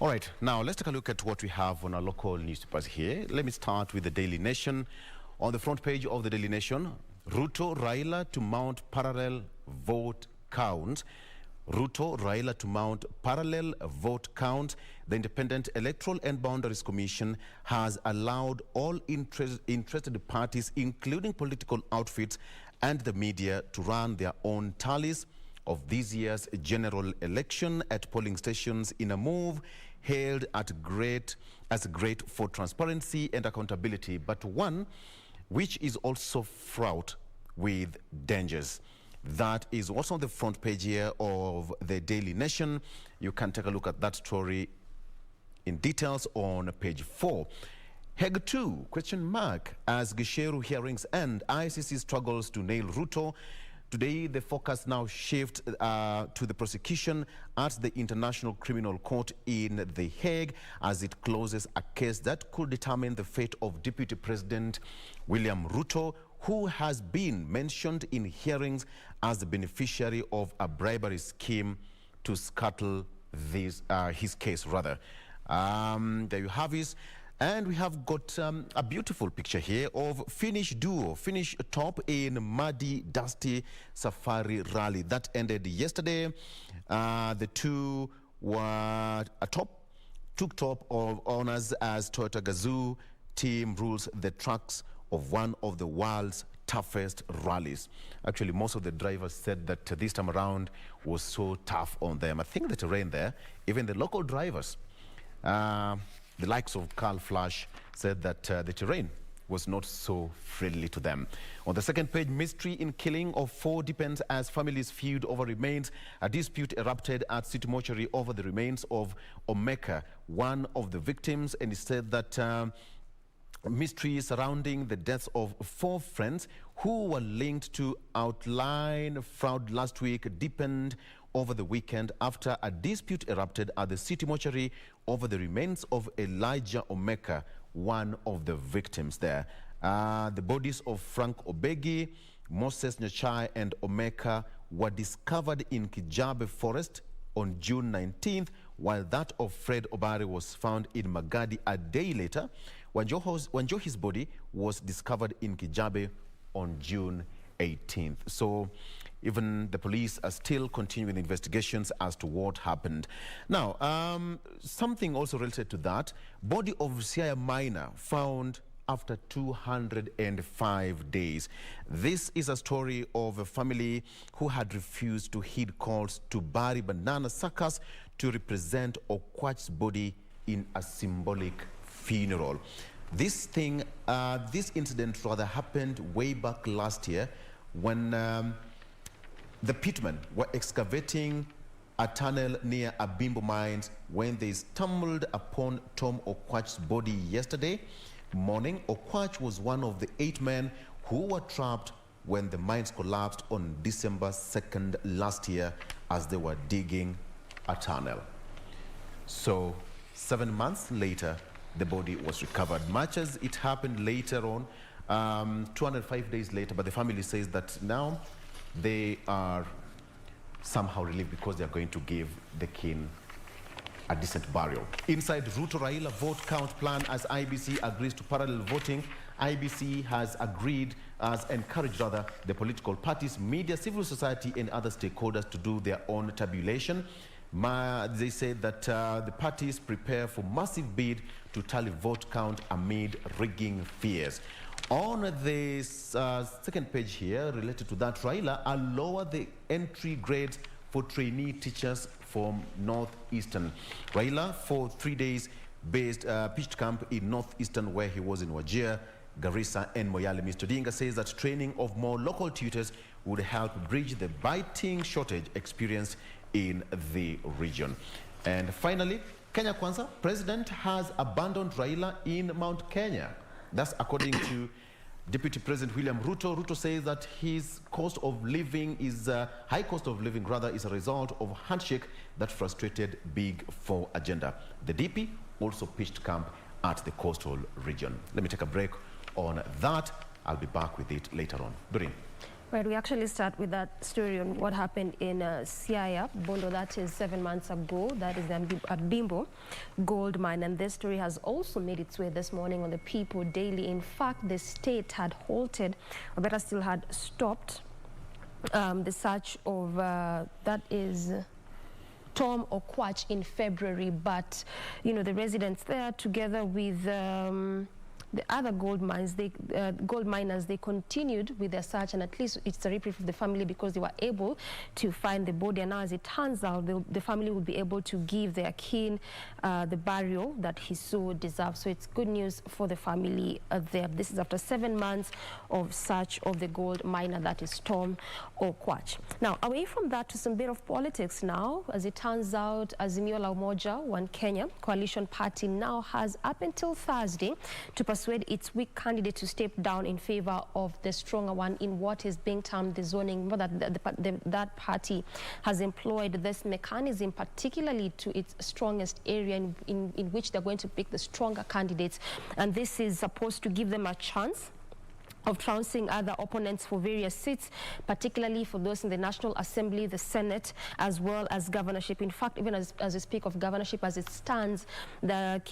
All right, now let's take a look at what we have on our local newspapers here. Let me start with the Daily Nation. On the front page of the Daily Nation, Ruto, Raila to mount parallel vote count. Ruto, Raila to mount parallel vote count. The Independent Electoral and Boundaries Commission has allowed all interested parties, including political outfits and the media, to run their own tallies of this year's general election at polling stations in a move hailed as great for transparency and accountability, but one which is also fraught with dangers. That is also on the front page here of the Daily Nation. You can take a look at that story in details on page 4. Heg 2, question mark, as Gisheru hearings end, ICC struggles to nail Ruto. Today, the focus now shifts to the prosecution at the International Criminal Court in The Hague as it closes a case that could determine the fate of Deputy President William Ruto, who has been mentioned in hearings as the beneficiary of a bribery scheme to scuttle his case, rather. There you have it. And we have got a beautiful picture here of Finnish duo, Finnish top in muddy, dusty safari rally. That ended yesterday. The two were took top of honors as Toyota Gazoo team rules the tracks of one of the world's toughest rallies. Actually, most of the drivers said that this time around was so tough on them. I think the terrain there, even the local drivers, the likes of Carl Flash, said that the terrain was not so friendly to them. On the second page, mystery in killing of 4 depends as families feud over remains. A dispute erupted at City Mortuary over the remains of Omeka, one of the victims, and he said that mystery surrounding the deaths of 4 friends who were linked to outline fraud last week deepened over the weekend after a dispute erupted at the City Mortuary over the remains of Elijah Omeka, one of the victims there. The bodies of Frank Obegi, Moses Nyachai and Omeka were discovered in Kijabe Forest on June 19th, while that of Fred Obare was found in Magadi a day later. Wanjohi's body was discovered in Kijabe on June 18th. So even the police are still continuing investigations as to what happened. Now, something also related to that, body of Siaya minor found after 205 days. This is a story of a family who had refused to heed calls to bury banana suckers to represent Okwach's body in a symbolic funeral. This incident rather happened way back last year when the pitmen were excavating a tunnel near Abimbo Mines when they stumbled upon Tom Okwach's body yesterday morning. Okwach was one of the 8 men who were trapped when the mines collapsed on December 2nd last year as they were digging a tunnel. So 7 months later, the body was recovered. Much as it happened later on, 205 days later, but the family says that now they are somehow relieved because they are going to give the king a decent burial. Inside Ruto Raila vote count plan as IEBC agrees to parallel voting. IEBC has encouraged the political parties, media, civil society and other stakeholders to do their own tabulation. They said that the parties prepare for massive bid to tally vote count amid rigging fears. On the second page here, related to that, Raila will lower the entry grades for trainee teachers from Northeastern. Raila, for 3 days, pitched camp in Northeastern, where he was in Wajir, Garissa and Moyale. Mr. Dinga says that training of more local tutors would help bridge the biting shortage experienced in the region. And finally, Kenya Kwanza, President has abandoned Raila in Mount Kenya. That's according to Deputy President William Ruto. Ruto says that his high cost of living is a result of a handshake that frustrated Big Four agenda. The DP also pitched camp at the coastal region. Let me take a break on that. I'll be back with it later on. Doreen. Right, we actually start with that story on what happened in Siaya, Bondo, that is 7 months ago. That is a Bimbo gold mine. And this story has also made its way this morning on the People Daily. In fact, the state had halted, or better still had stopped the search of, that is Tom or Quach in February. But, you know, the residents there together with the other gold miners, they continued with their search, and at least it's a reprieve for the family because they were able to find the body. And now, as it turns out, the family will be able to give their kin the burial that he so deserves. So it's good news for the family there. This is after 7 months of search of the gold miner, that is Tom or Quach. Now, away from that to some bit of politics now. As it turns out, Azimio la Umoja, One Kenya coalition party, now has up until Thursday to persuade its weak candidate to step down in favor of the stronger one in what is being termed the zoning. That party has employed this mechanism particularly to its strongest area in which they're going to pick the stronger candidates, and this is supposed to give them a chance of trouncing other opponents for various seats, particularly for those in the National Assembly, the Senate, as well as governorship. In fact, even as we speak of governorship, as it stands, the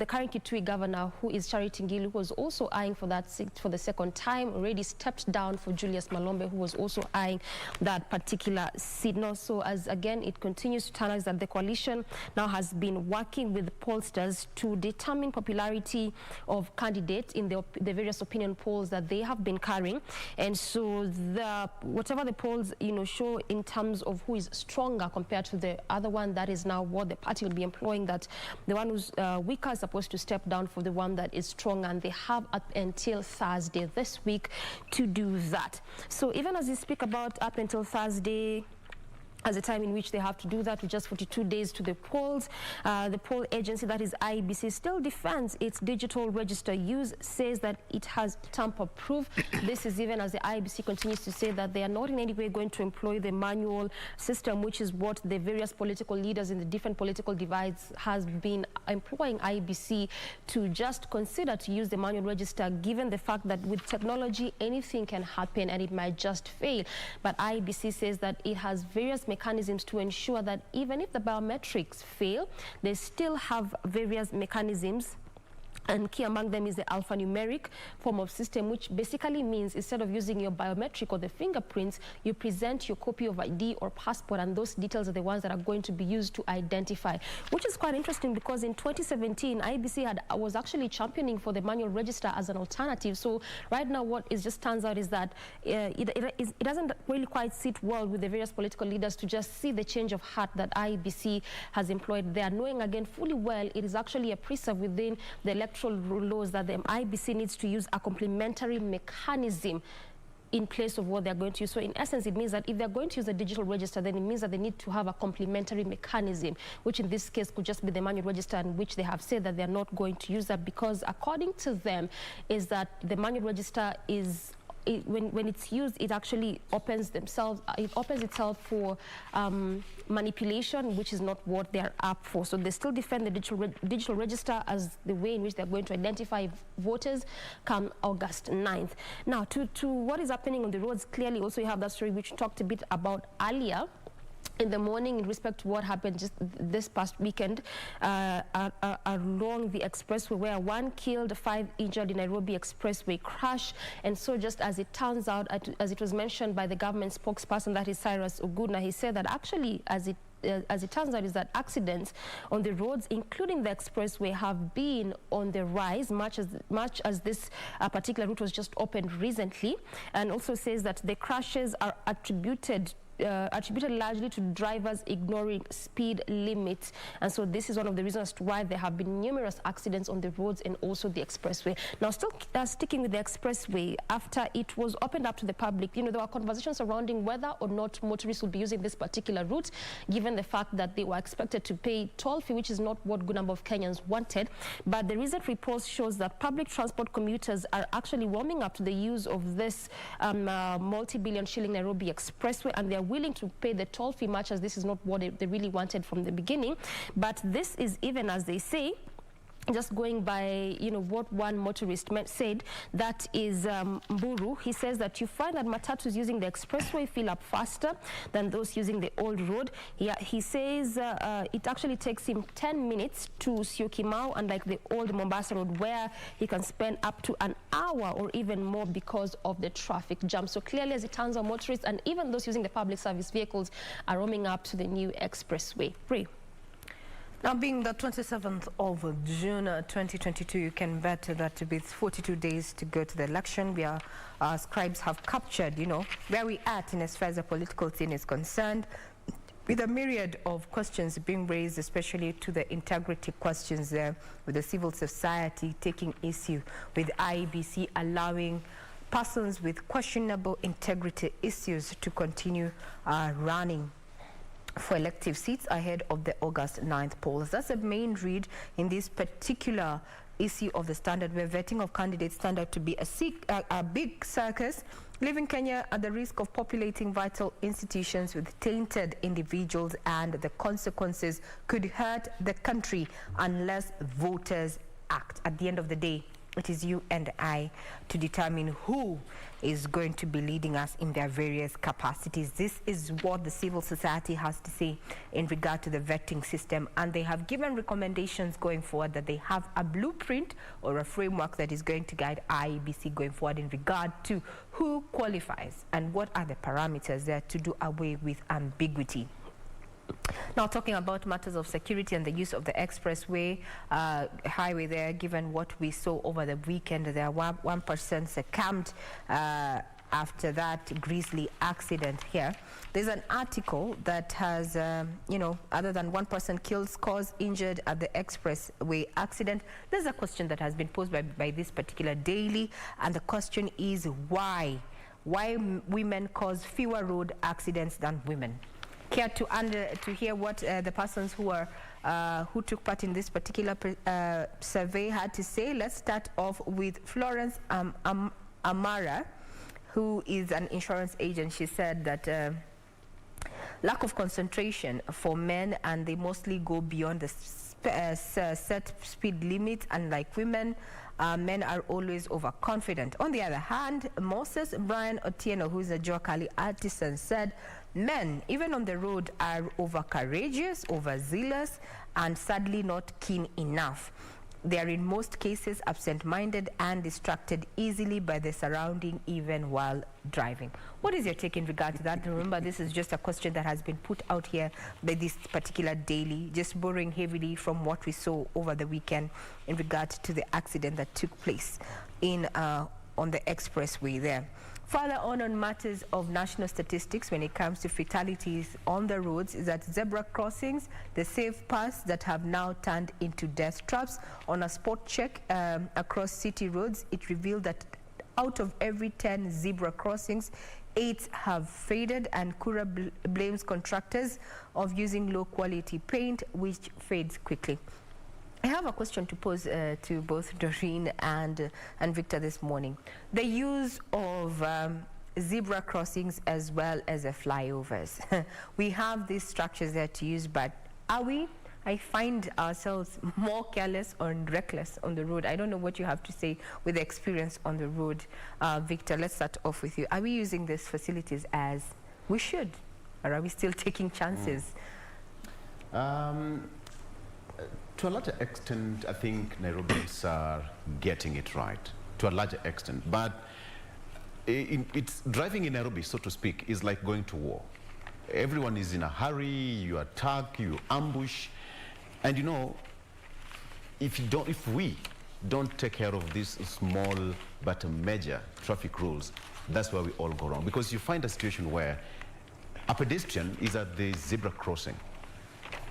current Kitui governor, who is Charity Ngilu, who was also eyeing for that seat for the second time, already stepped down for Julius Malombe, who was also eyeing that particular seat. Now, so as again, it continues to turn out that the coalition now has been working with pollsters to determine popularity of candidates in the various opinion polls that they have been carrying. And so whatever the polls show in terms of who is stronger compared to the other one, that is now what the party will be employing, that the one who's weaker is supposed to step down for the one that is stronger, and they have up until Thursday this week to do that. So even as we speak about up until Thursday as a time in which they have to do that, with just 42 days to the polls, the poll agency, that is IEBC, still defends its digital register use, says that it has tamper-proof. This is even as the IEBC continues to say that they are not in any way going to employ the manual system, which is what the various political leaders in the different political divides has been employing IEBC to just consider to use the manual register, given the fact that with technology, anything can happen and it might just fail. But IEBC says that it has various mechanisms to ensure that even if the biometrics fail, they still have various mechanisms, and key among them is the alphanumeric form of system, which basically means instead of using your biometric or the fingerprints, you present your copy of ID or passport, and those details are the ones that are going to be used to identify, which is quite interesting because in 2017, IEBC was actually championing for the manual register as an alternative. So right now, what it just turns out is that it doesn't really quite sit well with the various political leaders to just see the change of heart that IEBC has employed there, knowing again fully well it is actually a preserve within the electoral laws that the IEBC needs to use a complementary mechanism in place of what they're going to use. So in essence, it means that if they're going to use a digital register, then it means that they need to have a complementary mechanism, which in this case could just be the manual register, in which they have said that they're not going to use that because according to them is that the manual register is when it's used, it actually opens itself for manipulation, which is not what they're up for. So they still defend the digital register as the way in which they're going to identify voters come August 9th. Now, to what is happening on the roads, clearly also you have that story which we talked a bit about earlier in the morning in respect to what happened just this past weekend along the expressway, where 1 killed, 5 injured in Nairobi expressway crash. And so just as it turns out, as it was mentioned by the government spokesperson, that is Cyrus Oguna, he said that actually as it turns out is that accidents on the roads, including the expressway, have been on the rise, much as this particular route was just opened recently, and also says that the crashes are attributed largely to drivers ignoring speed limits. And so this is one of the reasons as to why there have been numerous accidents on the roads and also the expressway. Now, still sticking with the expressway, after it was opened up to the public, there were conversations surrounding whether or not motorists would be using this particular route, given the fact that they were expected to pay toll fee, which is not what a good number of Kenyans wanted. But the recent report shows that public transport commuters are actually warming up to the use of this multi-billion shilling Nairobi expressway, and they're willing to pay the toll fee, much as this is not what they really wanted from the beginning. But this is even as they say, just going by, what one motorist said, that is Mburu. He says that you find that matatus using the expressway fill up faster than those using the old road. He says it actually takes him 10 minutes to Syokimau, unlike the old Mombasa road where he can spend up to an hour or even more because of the traffic jam. So clearly, as it turns out, motorists and even those using the public service vehicles are roaming up to the new expressway. Pray. Now, being the 27th of June 2022, you can bet that with 42 days to go to the election, our scribes have captured, where we at in as far as the political scene is concerned, with a myriad of questions being raised, especially to the integrity questions there, with the civil society taking issue with IEBC allowing persons with questionable integrity issues to continue running for elective seats ahead of the August 9th polls. That's the main read in this particular issue of the Standard, where vetting of candidates turned out to be a big circus, leaving Kenya at the risk of populating vital institutions with tainted individuals, and the consequences could hurt the country unless voters act. At the end of the day, it is you and I to determine who is going to be leading us in their various capacities. This is what the civil society has to say in regard to the vetting system, and they have given recommendations going forward that they have a blueprint or a framework that is going to guide IEBC going forward in regard to who qualifies and what are the parameters there to do away with ambiguity. Now, talking about matters of security and the use of the expressway highway there, given what we saw over the weekend, there were one person succumbed after that grisly accident here. There's an article that has, other than one person killed, scores injured at the expressway accident. There's a question that has been posed by this particular daily, and the question is why women cause fewer road accidents than women. Care to hear what the persons who took part in this particular survey had to say? Let's start off with Florence Amara, who is an insurance agent. She said that lack of concentration for men, and they mostly go beyond the set speed limit, unlike women. Men are always overconfident. On the other hand, Moses Brian Otieno, who is a Joakali artisan, said men, even on the road, are over-courageous, overzealous, and sadly not keen enough. They are in most cases absent-minded and distracted easily by the surrounding, even while driving. What is your take in regard to that? Remember, this is just a question that has been put out here by this particular daily, just borrowing heavily from what we saw over the weekend in regard to the accident that took place on the expressway there. Further on matters of national statistics when it comes to fatalities on the roads is that zebra crossings, the safe paths that have now turned into death traps. On a spot check across city roads, it revealed that out of every 10 zebra crossings, 8 have faded, and Kura blames contractors of using low quality paint which fades quickly. I have a question to pose to both Doreen and Victor this morning. The use of zebra crossings as well as the flyovers. We have these structures there to use, but I find ourselves more careless or reckless on the road. I don't know what you have to say with the experience on the road. Victor, let's start off with you. Are we using these facilities as we should, or are we still taking chances? To a larger extent, I think Nairobians are getting it right, to a larger extent. But it's driving in Nairobi, so to speak, is like going to war. Everyone is in a hurry, you attack, you ambush. And if we don't take care of these small but major traffic rules, that's where we all go wrong. Because you find a situation where a pedestrian is at the zebra crossing,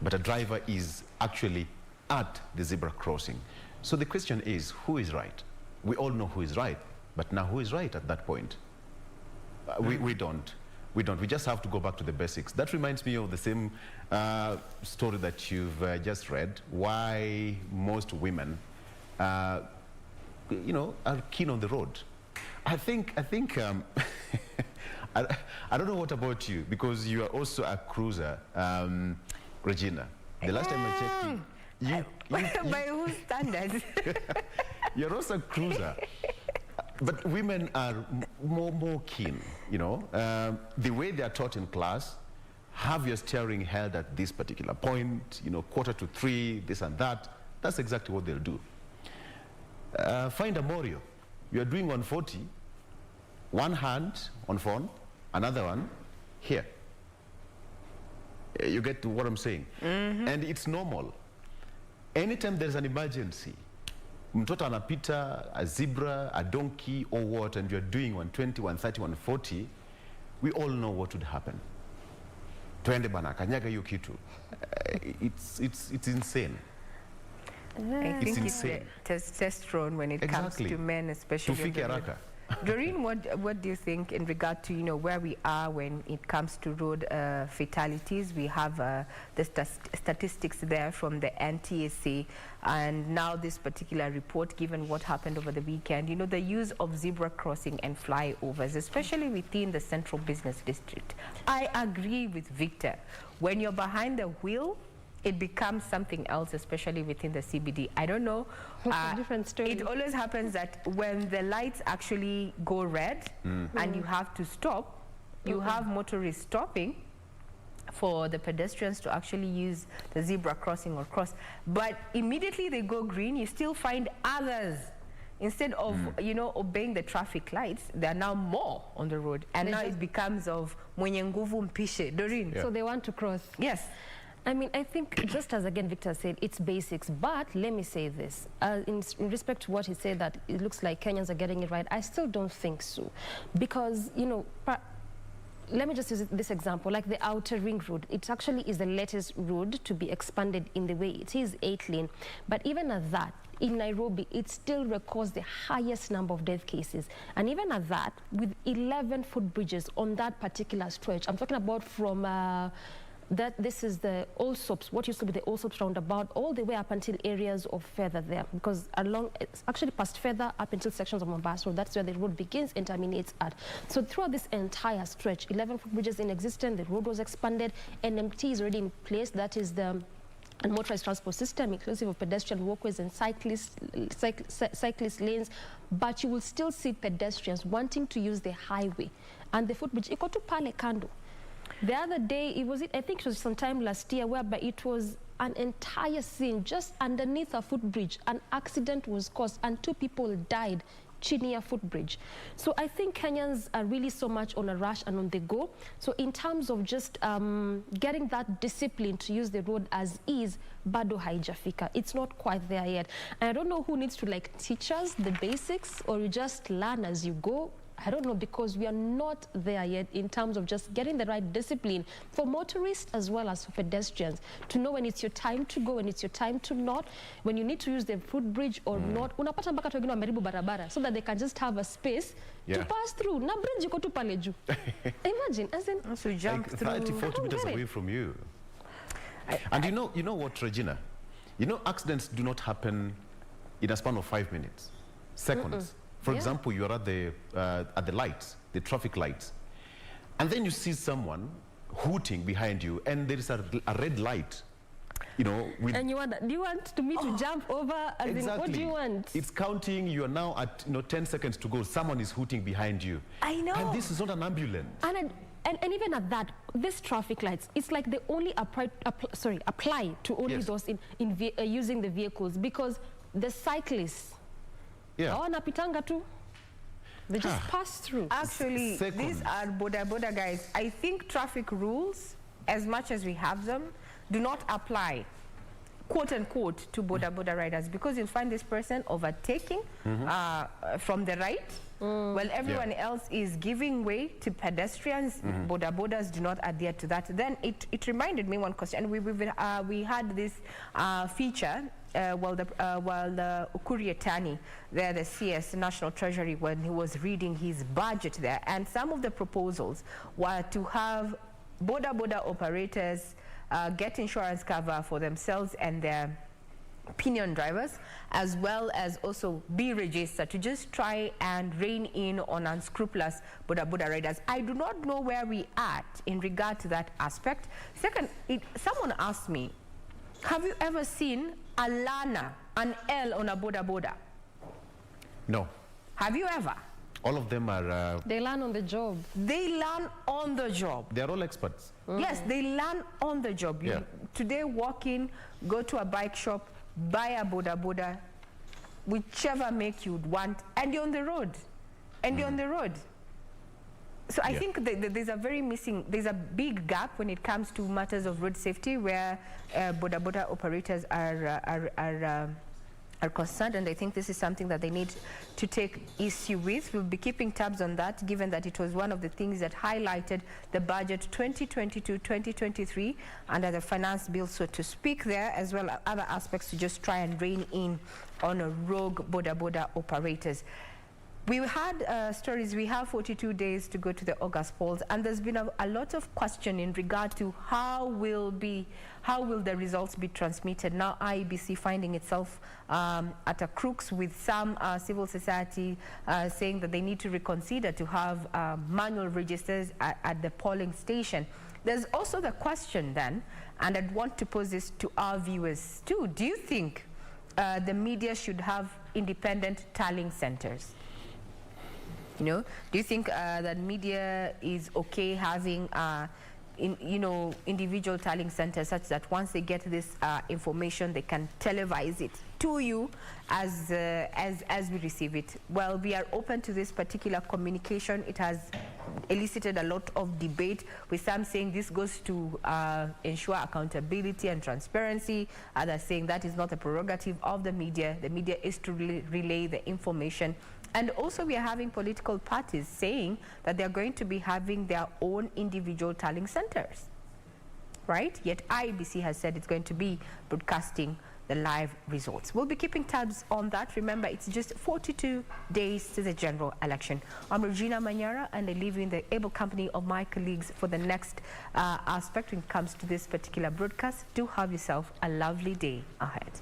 but a driver is actually at the zebra crossing. So the question is, who is right? We all know who is right, but now who is right at that point? We don't. We just have to go back to the basics. That reminds me of the same story that you've just read, why most women, are keen on the road. I think I don't know what about you, because you are also a cruiser, Regina. The last time I checked, By whose standards? You're also a cruiser. But women are more keen, you know. The way they are taught in class, have your steering held at this particular point, you know, 2:45, this and that. That's exactly what they'll do. Find a Morio. You're doing 140, one hand on phone, another one here. You get to what I'm saying? And it's normal. Anytime there's an emergency, mtoto anapita, a zebra, a donkey, or what, and you're doing 120, 130, 140, we all know what would happen. Twende bana, kanyaga hiyo kitu. It's insane. I think it's the testosterone when it comes to men, especially. Doreen, what do you think in regard to, you know, where we are when it comes to road fatalities? We have the statistics there from the NTSA, and now this particular report, given what happened over the weekend, you know, the use of zebra crossing and flyovers, especially within the central business district. I agree with Victor. When you're behind the wheel, it becomes something else, especially within the CBD. I don't know. It's a different story. It always happens that when the lights actually go red and you have to stop, you have motorists stopping for the pedestrians to actually use the zebra crossing or cross. But immediately they go green, you still find others. Instead of, you know, obeying the traffic lights, there are now more on the road. And now it becomes of mwenye nguvu mpishe. Doreen. So they want to cross. Yes. I mean, I think just as again Victor said, it's basics. But let me say this, in respect to what he said, that it looks like Kenyans are getting it right, I still don't think so. Because, you know, let me just use this example, like the outer ring road. It actually is the latest road to be expanded in the way it is 8-lane. But even at that, in Nairobi, it still records the highest number of death cases. And even at that, with 11 footbridges on that particular stretch, I'm talking about from... this is the Old Soaps, what used to be the Old Soaps roundabout, all the way up until areas of Further there, because along, it's actually past Further up until sections of Mombasa, so that's where the road begins and terminates at. So throughout this entire stretch, 11 footbridges in existence, the road was expanded, NMT is already in place, that is the motorized transport system, inclusive of pedestrian walkways and cyclist lanes, but you will still see pedestrians wanting to use the highway and the footbridge. Iko tu pale kando. The other day, I think it was sometime last year, whereby it was an entire scene just underneath a footbridge. An accident was caused and 2 people died chini ya footbridge. So I think Kenyans are really so much on a rush and on the go. So in terms of just getting that discipline to use the road as is, bado haijafika. It's not quite there yet. And I don't know who needs to like teach us the basics, or you just learn as you go. I don't know, because we are not there yet in terms of just getting the right discipline for motorists as well as for pedestrians to know when it's your time to go and it's your time to not, when you need to use the footbridge or not. Unapata mpaka watu wengine wameharibu barabara so that they can just have a space to pass through. Na bridge iko tu pale juu. Imagine, as in, so jump like through 30, 40 meters away from you. And you know what, Regina? You know, accidents do not happen in a span of 5 minutes, seconds. For example, you are at the lights, the traffic lights, and then you see someone hooting behind you, and there is a red light, you know. And you wonder, do you want me to jump over? As in, what do you want? It's counting. You are now at 10 seconds to go. Someone is hooting behind you. I know. And this is not an ambulance. And even at that, these traffic lights, it's like they only apply to only those using the vehicles, because the cyclists. Yeah. They just pass through. Actually, these are boda guys. I think traffic rules, as much as we have them, do not apply, quote unquote, to boda riders, because you'll find this person overtaking from the right, while everyone else is giving way to pedestrians. Bodas do not adhere to that. Then it reminded me one question. We had this feature. While the Ukuri Atani, there, the CS National Treasury, when he was reading his budget there, and some of the proposals were to have boda operators get insurance cover for themselves and their pinion drivers, as well as also be registered to just try and rein in on unscrupulous boda riders. I do not know where we are at in regard to that aspect. Second, someone asked me, Have you ever seen a learner, an L on a boda boda? No. Have you ever? All of them are... They learn on the job. They learn on the job. They are all experts. Yes, they learn on the job. Yeah. Today, walk in, go to a bike shop, buy a boda boda, whichever make you'd want, and you're on the road. And you're on the road. So I think there's a big gap when it comes to matters of road safety, where boda boda operators are concerned, and I think this is something that they need to take issue with. We'll be keeping tabs on that, given that it was one of the things that highlighted the budget 2022-2023 under the finance bill, so to speak there, as well as other aspects to just try and rein in on a rogue boda boda operators. We had stories. We have 42 days to go to the August polls, and there's been a lot of question in regard to how will the results be transmitted. Now IEBC finding itself at a crux with some civil society saying that they need to reconsider to have manual registers at the polling station. There's also the question then, and I'd want to pose this to our viewers too. Do you think the media should have independent tallying centers? You know, do you think that media is okay having, individual tallying centers such that once they get this information, they can televise it to you as we receive it? Well, we are open to this particular communication. It has elicited a lot of debate, with some saying this goes to ensure accountability and transparency, others saying that is not a prerogative of the media. The media is to relay the information. And also we are having political parties saying that they're going to be having their own individual tallying centers, right? Yet IEBC has said it's going to be broadcasting the live results. We'll be keeping tabs on that. Remember, it's just 42 days to the general election. I'm Regina Manyara, and I leave you in the able company of my colleagues for the next aspect when it comes to this particular broadcast. Do have yourself a lovely day ahead.